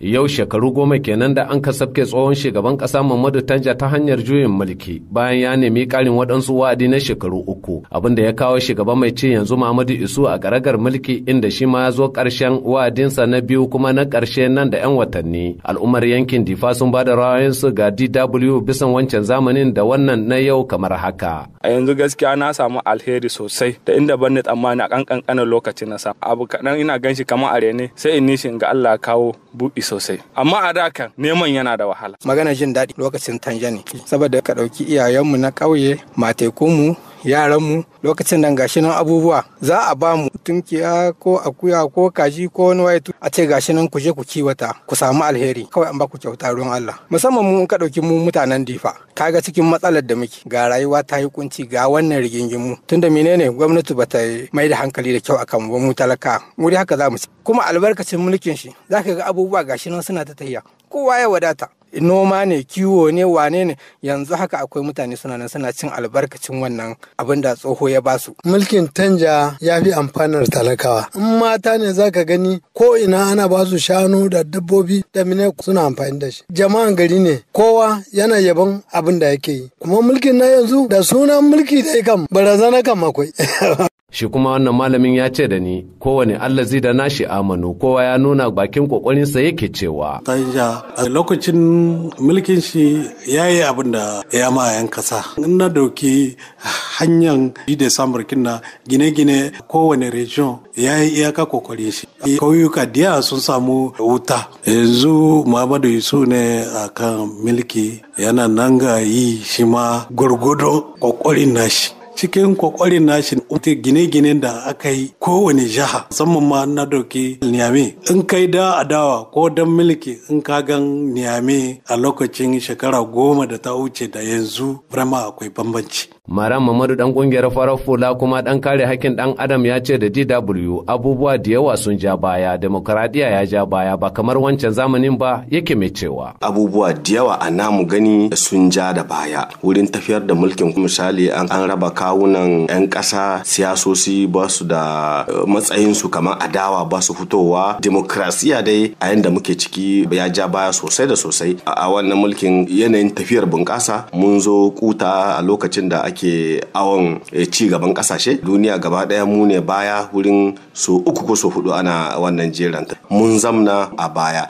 Yau shekaru 10 kenan da an kasafke tsohon shugaban ƙasa Muhammadu Tanja ta hanyar juyin mulki bayan ya nemi ƙarin waɗansu wa'adi na shekaru 3, abin da ya kawo shugaban mai ci yanzu Muhammadu Isu a ƙaragar mulki, inda shi ma ya zo ƙarshen wa'adinsa na biyu kuma na ƙarshe nan da 'yan watanni. Al'ummar yankin Difa sun ba da ra'ayoyinsu ga DW bisan wancan zamanin da wannan na yau kamar haka. A yanzu gaskiya na samu alheri sosai da inda ban ni tsammani a ƙanƙanin lokacin na samu. Abu kaɗan ina ganshi kamar arene sai in nishi ga Allah kawo buɗi sosai. Amma a da kan neman yana da wahala. Magana jin daɗi lokacin Tanja ne. Saboda ka ɗauki iyayenmu na ƙauye, matekunmu, yaranmu lokacin nan gashi nan abubuwa za a ba mu tunkiya ko akuya ko kaji ko wani waye a ce gashi nan ku je ku kiwata ku samu alheri kawai an ba ku kyauta ruwan Allah. Musamman mu ka ɗauki mu mutanen Difa kaga cikin matsalar da muke ga rayuwa ta yi kunci ga wannan rigingimu tunda menene gwamnati bata mai da hankali da kyau akan mu talaka mu dai haka za mu ci kuma albarkacin mulkin shi zaka ga abubuwa gashi nan suna ta tafiya kowa ya wadata noma ne kiwo ne wane ne yanzu haka akwai mutane suna nan suna cin albarkacin wannan abin da tsoho ya basu. Mulkin Tanja ya fi amfanar talakawa. In mata ne zaka gani ko ina ana basu shanu da dabbobi da mine suna amfani da shi. Jama'an gari ne kowa yana yabon abin da yake yi. Kuma mulkin na yanzu da sunan mulki da kam barazana kam akwai. Shi kuma wannan malamin ya ce da ni kowane allazi da nashi amanu kowa ya nuna bakin kokarinsa yake cewa. Tanja a lokacin mulkin shi ya yi abin da ya ma yan kasa. In na dauki hanyar da samurkin na gine-gine kowane region ya yi iyaka kokarin shi. Kauyuka diya sun samu wuta. Yanzu Muhammadu Yusuf ne a kan mulki yana nan ga yi shi ma gwargwado kokarin nashi. Cikin kokarin nashi gine-ginen da aka yi kowane jiha musamman ma na dauki Niamey in kai da adawa ko dan mulki in ka gan Niamey a lokacin shekara 10 da ta wuce da yanzu vraiment akwai bambanci. Maram Mamadu dan kungiyar farar fula kuma dan kare hakkin dan adam ya ce da DW abubuwa da yawa sun ja baya demokradiya ya ja baya ba kamar wancan zamanin ba yake mai cewa abubuwa da yawa a namu gani sun ja da baya wurin tafiyar da mulkin misali an raba kawunan 'yan ƙasa siyasosi ba su da matsayinsu kamar adawa ba su fitowa demokrasiya dai a yanda muke ciki ya ja baya sosai da sosai a wannan mulkin yanayin tafiyar bunƙasa mun zo kuta a lokacin da ake awon ci gaban ƙasashe duniya gaba ɗaya mu ne baya wurin so 3 ko so 4 ana wannan jeranta mun zamna a baya.